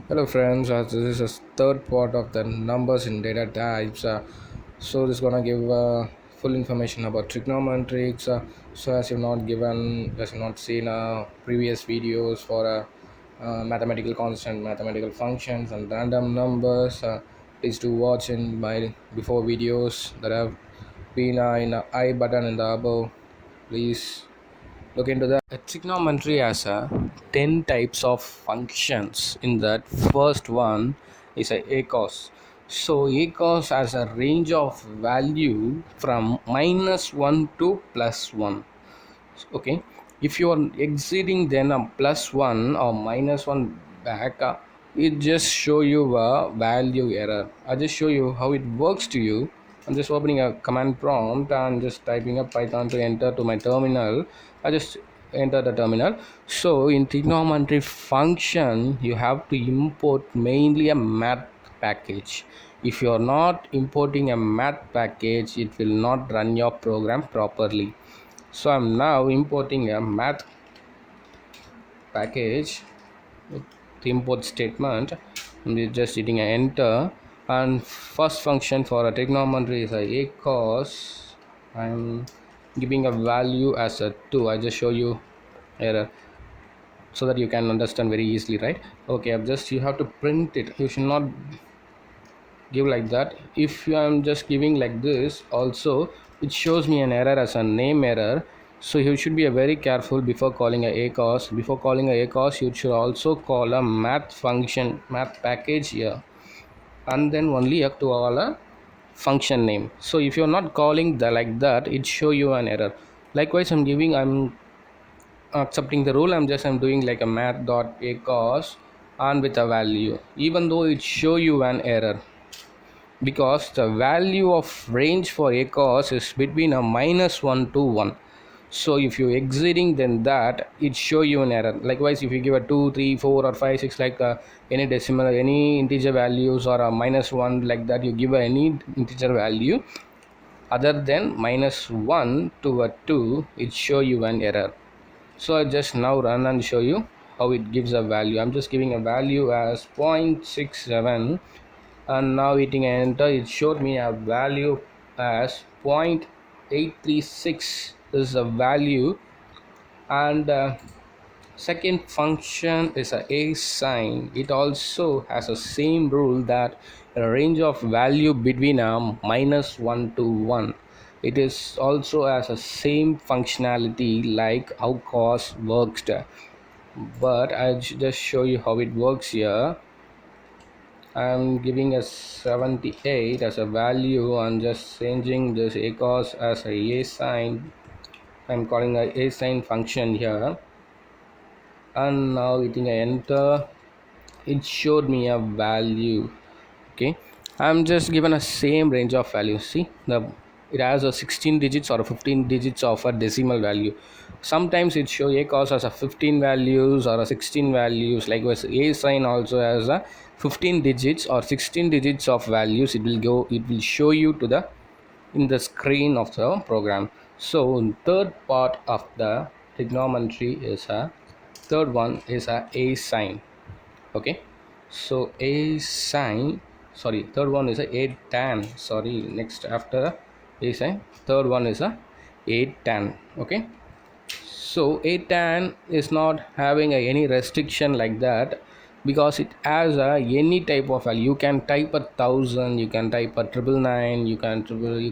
Hello friends, this is the third part of the numbers in data types. So this is gonna give full information about trigonometrics. So as you've not seen previous videos for mathematical constant, mathematical functions, and random numbers, please do watch in my before videos that have been in the I button in the above. Please look into that. Trigonometry has 10 types of functions. In that, first one is a cos. So a cos has a range of value from -1 to +1. Okay, if you are exceeding then a +1 or -1 back, it just show you a value error. I just show you how it works to you. I'm just opening a command prompt and just typing up Python to enter to my terminal. I just enter the terminal. So in trigonometry function you have to import mainly a math package. If you are not importing a math package, it will not run your program properly. So I'm now importing a math package with the import statement. I'm just hitting an enter, and first function for a trigonometry is a cos. I'm giving a value as a 2. I just show you error so that you can understand very easily, right? Okay, I've just you have to print it. You should not give like that. If I'm just giving like this also, it shows me an error as a name error. So you should be very careful before calling a acos. Before calling a acos, you should also call a math function, math package here, and then only you have to call a function name. So if you're not calling the like that, it show you an error. Likewise, I'm accepting the rule. I'm doing like a math dot acos and with a value, even though it show you an error, because the value of range for acos is between a -1 to 1. So if you exceeding, then that it show you an error. Likewise, if you give a 2, 3, 4, or 5, 6, like any decimal, any integer values, or a -1, like that, you give any integer value other than -1 to a 2, it show you an error. So I just now run and show you how it gives a value. I'm just giving a value as 0.67, and now hitting enter, it showed me a value as 0.836 is a value. And second function is a sign. It also has a same rule, that a range of value between a -1 to 1. It is also has a same functionality like how cos works, but I'll just show you how it works here. I'm giving a 78 as a value and just changing this acos as a sign. I'm calling a sign function here, and now hitting enter, it showed me a value. Okay, I'm just given a same range of values. See, the it has a 16 digits or a 15 digits of a decimal value. Sometimes it show acos as a 15 values or a 16 values. Likewise, a sign also has a 15 digits or 16 digits of values. It will show you to the in the screen of the program. So third part of the trigonometry is a third one is a sign. Okay, so a sign, sorry, third one is a tan. Sorry, next after a sign, third one is a tan. Okay, so a tan is not having any restriction like that, because it has any type of value. You can type 1,000, you can type a 999, you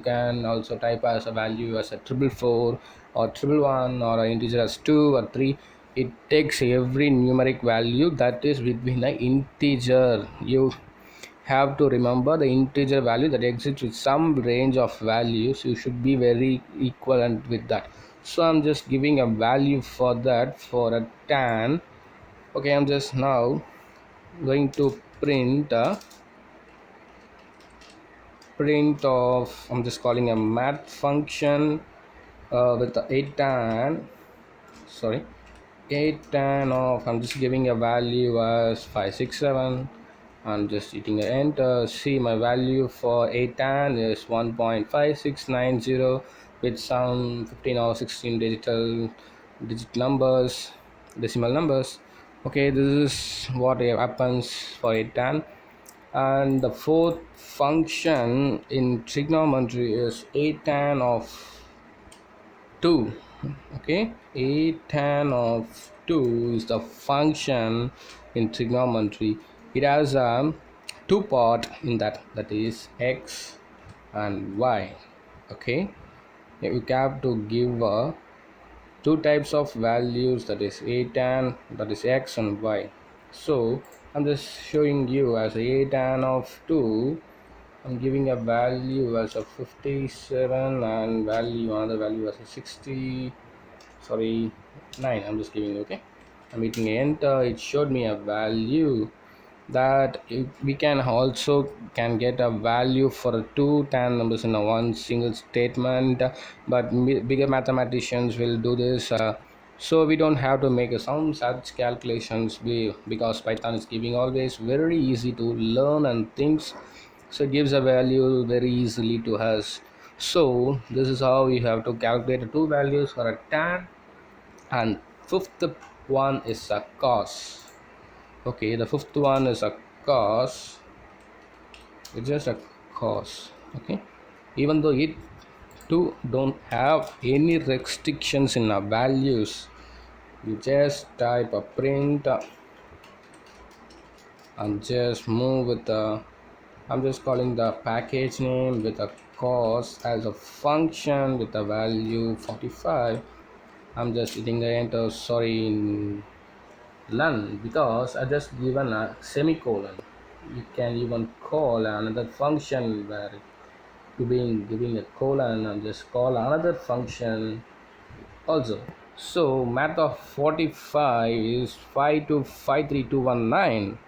can also type as a value as a 444 or 111, or an integer as 2 or 3. It takes every numeric value that is between an integer. You have to remember the integer value that exists with some range of values. You should be very equivalent with that. So I'm just giving a value for that for a tan. Okay, I'm just now going to print of, I'm just calling a math function with the 8 tan, sorry, 8 tan of, I'm just giving a value as 567. I'm just hitting a enter. See, my value for 8 tan is 1.5690 with some 15 or 16 digit numbers, decimal numbers. Okay, this is what happens for a tan. And the fourth function in trigonometry is a tan of 2. Okay, a tan of 2 is the function in trigonometry. It has a two part in that is x and y. Okay, you have to give two types of values, that is a tan, that is x and y. So I'm just showing you as a tan of 2. I'm giving a value as a 57 and value another value as a 60, sorry, 9. I'm just giving, okay, I'm hitting enter. It showed me a value that we can also can get a value for two tan numbers in a one single statement, but bigger mathematicians will do this, so we don't have to make some such calculations, because Python is giving always very easy to learn and things, so it gives a value very easily to us. So this is how you have to calculate two values for a tan. And fifth one is a cos. Okay, the fifth one is a cos. It's just a cos. Okay, even though it too don't have any restrictions in our values, you just type a print and just move with the, I'm just calling the package name with a cos as a function with a value 45. I'm just hitting the enter, sorry, none, because I just given a semicolon. You can even call another function where you being giving a colon and just call another function also. So math of 45 is 5253219.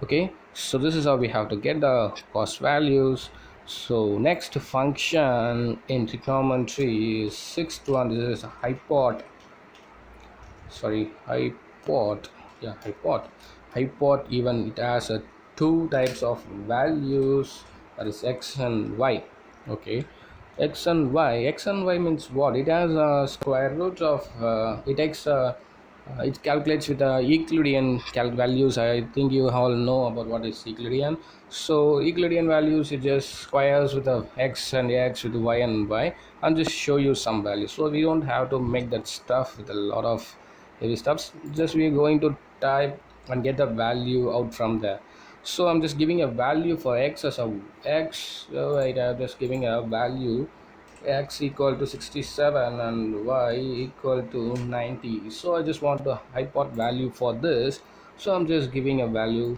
Okay, so this is how we have to get the cost values. So next function in trigonometry is sixth one. This is a hypot, sorry, hypot, yeah, hypot. Even it has two types of values, that is x and y. Okay, x and y means what? It has a square root of it takes it calculates with Euclidean values. I think you all know about what is Euclidean. So Euclidean values, it just squares with the x and x with y and y, and just show you some values. So we don't have to make that stuff with a lot of heavy stuffs. Just we're going to type and get the value out from there. So I'm just giving a value for x as a x. Right, I'm just giving a value x equal to 67 and y equal to 90. So I just want the hypot value for this. So I'm just giving a value.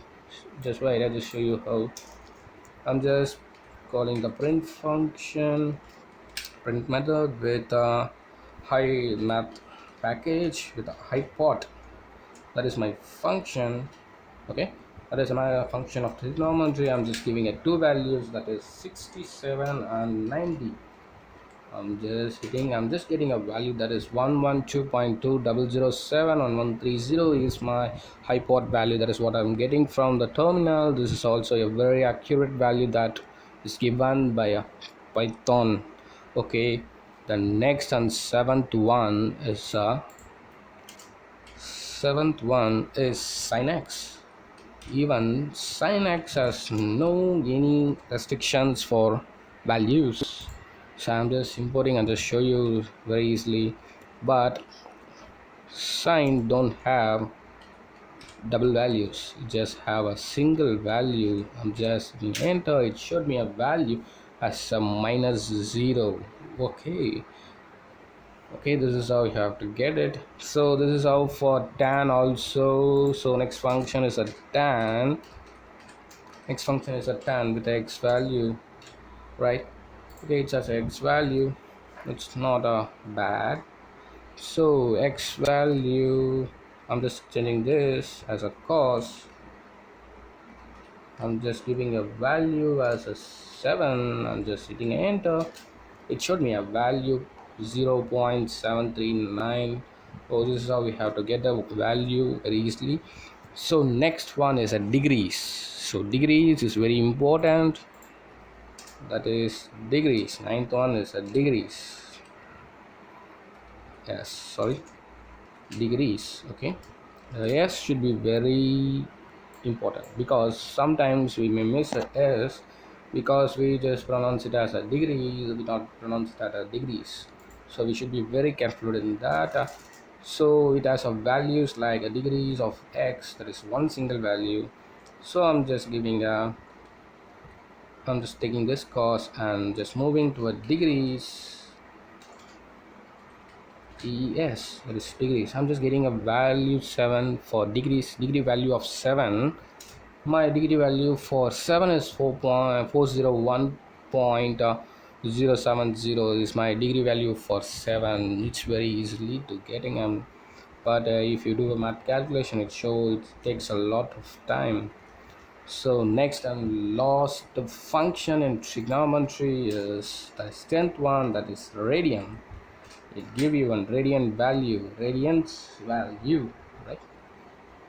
Just wait, I just show you how. I'm just calling the print function, print method with a high math package with a hypot. That is my function. Okay, that is my function of trigonometry. I'm just giving it two values, that is 67 and 90. I'm just getting a value, that is 112.2007 and 130 is my hypot value. That is what I'm getting from the terminal. This is also a very accurate value that is given by a Python. Okay, the next and seventh one is sin x. Even sin x has no any restrictions for values. So I'm just importing and just show you very easily. But sine don't have double values. You just have a single value. I'm just hitting enter. It showed me a value as a -0. Okay. Okay, this is how you have to get it. So this is how for tan also. So next function is a tan. Next function is a tan with x value, right? Okay, it's as x value. It's not a bad. So x value, I'm just changing this as a cos. I'm just giving a value as a 7. I'm just hitting enter. It showed me a value 0.739. Oh, this is how we have to get the value very easily. So next one is a degrees. So degrees is very important. That is degrees. Ninth one is a degrees. Yes, sorry, degrees. Okay, The S should be very important because sometimes we may miss a S because we just pronounce it as a degree, we not pronounce it as a degrees. So we should be very careful in that. So it has a values like a degrees of X, that is one single value. So I'm just taking this course and just moving to a degrees. Yes, that is degrees. I'm just getting a value 7 for degrees, degree value of 7. My degree value for 7 is 4.401.070 is my degree value for 7. It's very easily to getting but if you do a math calculation, it takes a lot of time. So next and last function in trigonometry is the 10th one, that is radian. It give you one radians value, right?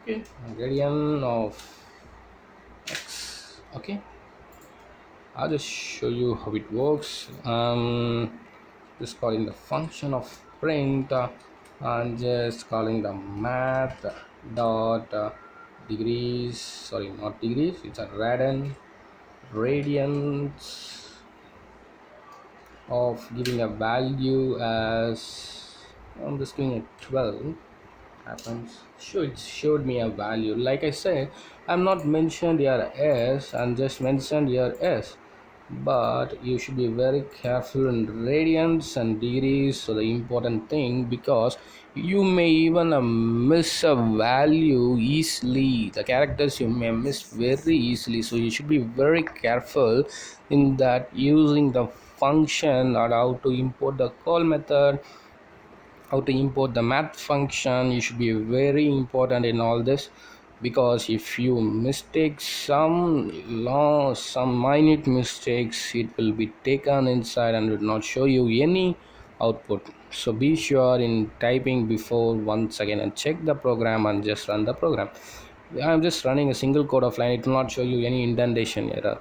Okay, radian of x. Okay, I'll just show you how it works. Just calling the function of print and just calling the math dot degrees, sorry, not degrees, it's a radians of giving a value as, I'm just doing a 12 happens. Sure, it showed me a value. Like I said, I'm not mentioned here s and just mentioned here s, but you should be very careful in radians and degrees. So the important thing, because you may even miss a value easily, the characters you may miss very easily, so you should be very careful in that using the function or how to import the call method, how to import the math function. You should be very important in all this, because if you mistake some minute mistakes, it will be taken inside and will not show you any output. So be sure in typing before once again and check the program and just run the program. I'm just running a single code of line, it will not show you any indentation error.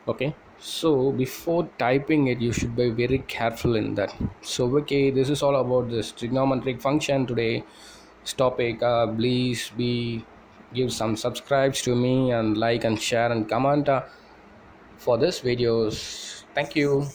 Okay, so before typing it, you should be very careful in that. So okay, this is all about this trigonometric function today topic. Please be give some subscribes to me and like and share and comment for this videos. Thank you.